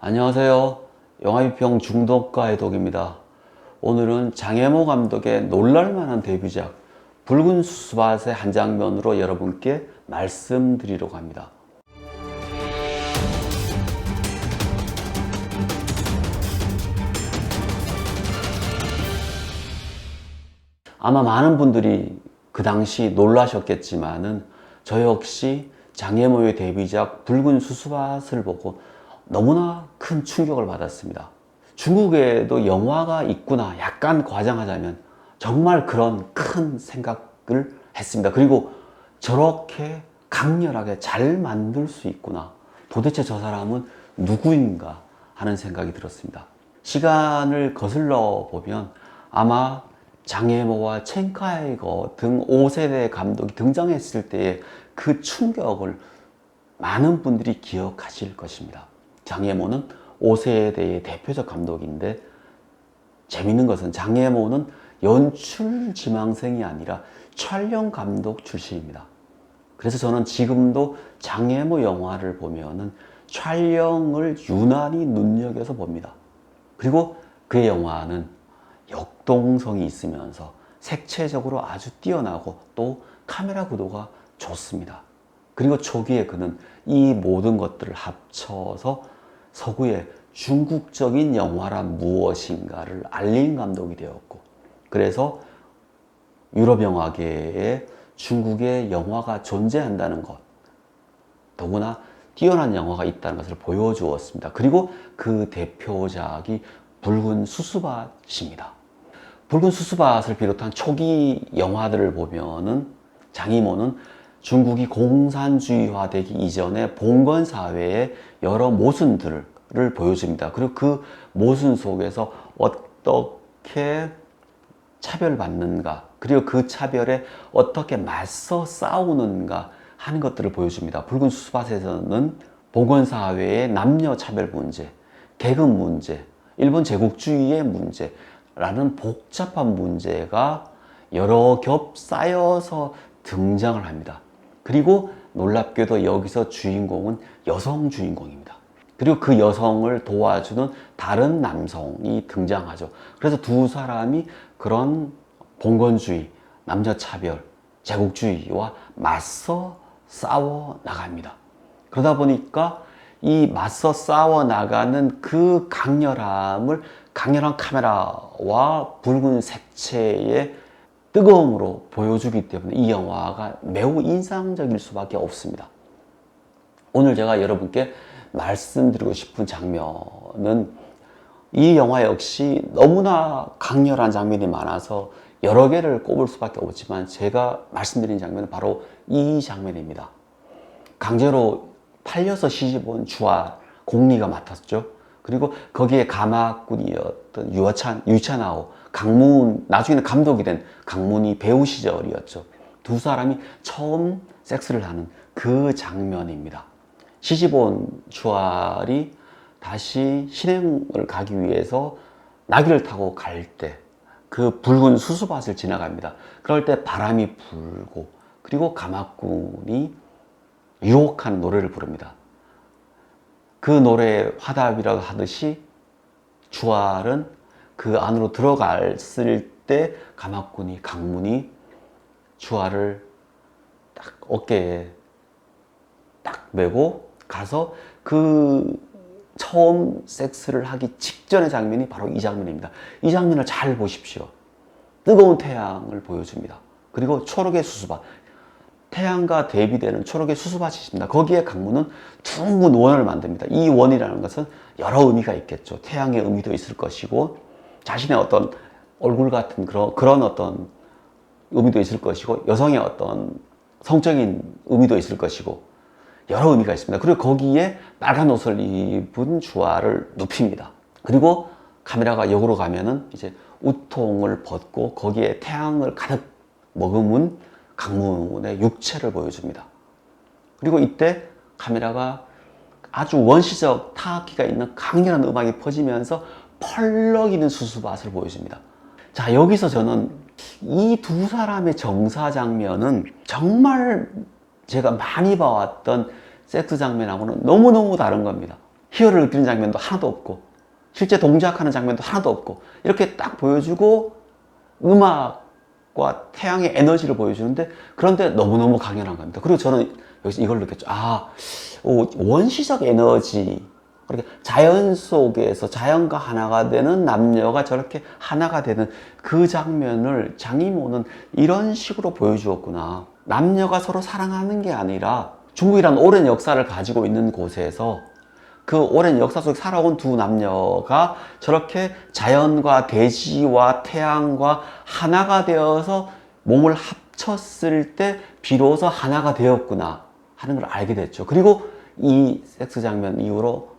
안녕하세요. 영화비평 중독가의 독입니다. 오늘은 장혜모 감독의 놀랄만한 데뷔작 붉은 수수밭의 한 장면으로 여러분께 말씀드리려고 합니다. 아마 많은 분들이 그 당시 놀라셨겠지만은 저 역시 장혜모의 데뷔작 붉은 수수밭을 보고 너무나 큰 충격을 받았습니다. 중국에도 영화가 있구나, 약간 과장하자면 정말 그런 큰 생각을 했습니다. 그리고 저렇게 강렬하게 잘 만들 수 있구나, 도대체 저 사람은 누구인가 하는 생각이 들었습니다. 시간을 거슬러 보면 아마 장혜모와 첸카이거 등 5세대 감독이 등장했을 때의 그 충격을 많은 분들이 기억하실 것입니다. 장혜모는 5세대의 대표적 감독인데, 재밌는 것은 장혜모는 연출 지망생이 아니라 촬영 감독 출신입니다. 그래서 저는 지금도 장혜모 영화를 보면은 촬영을 유난히 눈여겨서 봅니다. 그리고 그의 영화는 역동성이 있으면서 색채적으로 아주 뛰어나고 또 카메라 구도가 좋습니다. 그리고 초기에 그는 이 모든 것들을 합쳐서 서구의 중국적인 영화란 무엇인가를 알린 감독이 되었고, 그래서 유럽 영화계에 중국의 영화가 존재한다는 것, 더구나 뛰어난 영화가 있다는 것을 보여주었습니다. 그리고 그 대표작이 붉은 수수밭입니다. 붉은 수수밭을 비롯한 초기 영화들을 보면은 장이모는 중국이 공산주의화되기 이전의 봉건 사회의 여러 모순들을 보여줍니다. 그리고 그 모순 속에서 어떻게 차별받는가, 그리고 그 차별에 어떻게 맞서 싸우는가 하는 것들을 보여줍니다. 붉은 수수밭에서는 봉건 사회의 남녀 차별 문제, 계급 문제, 일본 제국주의의 문제라는 복잡한 문제가 여러 겹 쌓여서 등장을 합니다. 그리고 놀랍게도 여기서 주인공은 여성 주인공입니다. 그리고 그 여성을 도와주는 다른 남성이 등장하죠. 그래서 두 사람이 그런 봉건주의, 남녀차별, 제국주의와 맞서 싸워 나갑니다. 그러다 보니까 이 맞서 싸워 나가는 그 강렬함을 강렬한 카메라와 붉은 색채의 뜨거움으로 보여주기 때문에 이 영화가 매우 인상적일 수밖에 없습니다. 오늘 제가 여러분께 말씀드리고 싶은 장면은, 이 영화 역시 너무나 강렬한 장면이 많아서 여러 개를 꼽을 수밖에 없지만 제가 말씀드린 장면은 바로 이 장면입니다. 강제로 팔려서 시집온 주아 공리가 맡았죠. 그리고 거기에 가마꾼이었던 유찬아오, 강문, 나중에는 감독이 된 강문이 배우 시절이었죠. 두 사람이 처음 섹스를 하는 그 장면입니다. 시집온 주알이 다시 실행을 가기 위해서 나귀를 타고 갈 때 그 붉은 수수밭을 지나갑니다. 그럴 때 바람이 불고, 그리고 가마꾼이 유혹하는 노래를 부릅니다. 그 노래의 화답이라고 하듯이 주알은 그 안으로 들어갔을 때 가마꾼이, 강문이 주알을 딱 어깨에 딱 메고 가서 그 처음 섹스를 하기 직전의 장면이 바로 이 장면입니다. 이 장면을 잘 보십시오. 뜨거운 태양을 보여줍니다. 그리고 초록의 수수밭, 태양과 대비되는 초록의 수수밭이 있습니다. 거기에 강문은 둥근 원을 만듭니다. 이 원이라는 것은 여러 의미가 있겠죠. 태양의 의미도 있을 것이고, 자신의 어떤 얼굴 같은 그런 어떤 의미도 있을 것이고, 여성의 어떤 성적인 의미도 있을 것이고, 여러 의미가 있습니다. 그리고 거기에 빨간 옷을 입은 주아를 눕힙니다. 그리고 카메라가 역으로 가면은 이제 우통을 벗고 거기에 태양을 가득 머금은 강문의 육체를 보여줍니다. 그리고 이때 카메라가 아주 원시적 타악기가 있는 강렬한 음악이 퍼지면서 펄럭이는 수수밭을 보여줍니다. 자, 여기서 저는 이 두 사람의 정사 장면은 정말 제가 많이 봐왔던 섹스 장면하고는 너무너무 다른 겁니다. 희열을 느끼는 장면도 하나도 없고 실제 동작하는 장면도 하나도 없고 이렇게 딱 보여주고 음악과 태양의 에너지를 보여주는데 그런데 너무너무 강렬한 겁니다. 그리고 저는 여기서 이걸 느꼈죠. 원시적 에너지, 그러니까 자연 속에서 자연과 하나가 되는 남녀가 저렇게 하나가 되는 그 장면을 장이모는 이런 식으로 보여주었구나. 남녀가 서로 사랑하는 게 아니라 중국이란 오랜 역사를 가지고 있는 곳에서 그 오랜 역사 속에 살아온 두 남녀가 저렇게 자연과 대지와 태양과 하나가 되어서 몸을 합쳤을 때 비로소 하나가 되었구나 하는 걸 알게 됐죠. 그리고 이 섹스 장면 이후로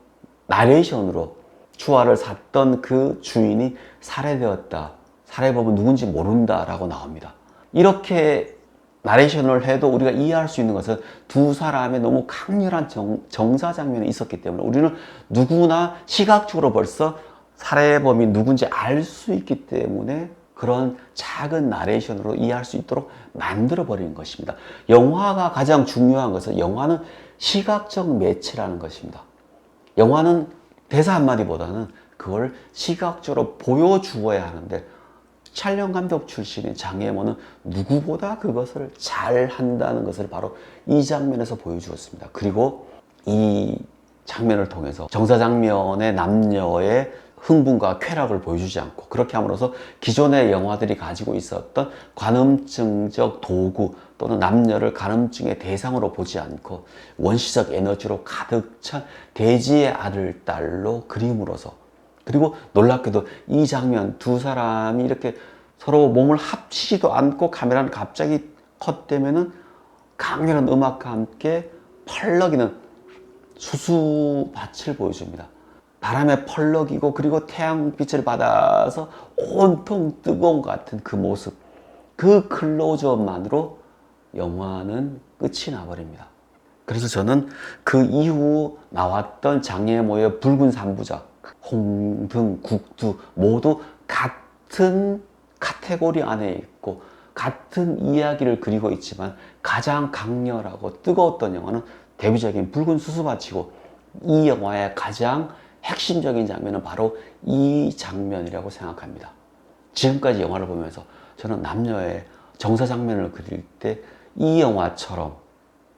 나레이션으로 추화를 샀던 그 주인이 살해되었다. 살해범은 누군지 모른다 라고 나옵니다. 이렇게 나레이션을 해도 우리가 이해할 수 있는 것은 두 사람의 너무 강렬한 정사 장면이 있었기 때문에 우리는 누구나 시각적으로 벌써 살해범이 누군지 알 수 있기 때문에 그런 작은 나레이션으로 이해할 수 있도록 만들어 버리는 것입니다. 영화가 가장 중요한 것은 영화는 시각적 매체라는 것입니다. 영화는 대사 한마디보다는 그걸 시각적으로 보여주어야 하는데 촬영 감독 출신인 장혜모는 누구보다 그것을 잘 한다는 것을 바로 이 장면에서 보여주었습니다. 그리고 이 장면을 통해서 정사 장면의 남녀의 흥분과 쾌락을 보여주지 않고 그렇게 함으로써 기존의 영화들이 가지고 있었던 관음증적 도구 또는 남녀를 관음증의 대상으로 보지 않고 원시적 에너지로 가득 찬 대지의 아들, 딸로 그림으로써 그리고 놀랍게도 이 장면 두 사람이 이렇게 서로 몸을 합치지도 않고 카메라는 갑자기 컷되면은 강렬한 음악과 함께 펄럭이는 수수밭을 보여줍니다. 바람에 펄럭이고 그리고 태양빛을 받아서 온통 뜨거운 것 같은 그 모습, 그 클로즈업만으로 영화는 끝이 나버립니다. 그래서 저는 그 이후 나왔던 장혜모의 붉은 삼부작, 홍등, 국두 모두 같은 카테고리 안에 있고 같은 이야기를 그리고 있지만 가장 강렬하고 뜨거웠던 영화는 데뷔작인 붉은 수수밭이고 이 영화의 가장 핵심적인 장면은 바로 이 장면이라고 생각합니다. 지금까지 영화를 보면서 저는 남녀의 정사 장면을 그릴 때 이 영화처럼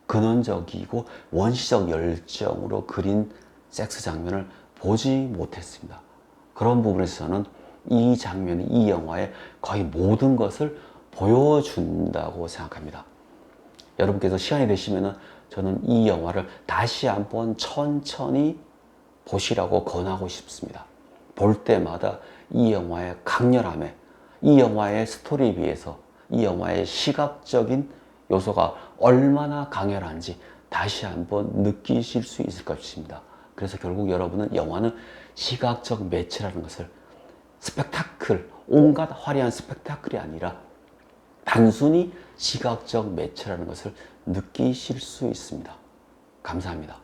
근원적이고 원시적 열정으로 그린 섹스 장면을 보지 못했습니다. 그런 부분에서 저는 이 장면이 이 영화의 거의 모든 것을 보여준다고 생각합니다. 여러분께서 시간이 되시면 저는 이 영화를 다시 한번 천천히 보시라고 권하고 싶습니다. 볼 때마다 이 영화의 강렬함에, 이 영화의 스토리에 비해서 이 영화의 시각적인 요소가 얼마나 강렬한지 다시 한번 느끼실 수 있을 것입니다. 그래서 결국 여러분은 영화는 시각적 매체라는 것을 스펙타클, 온갖 화려한 스펙타클이 아니라 단순히 시각적 매체라는 것을 느끼실 수 있습니다. 감사합니다.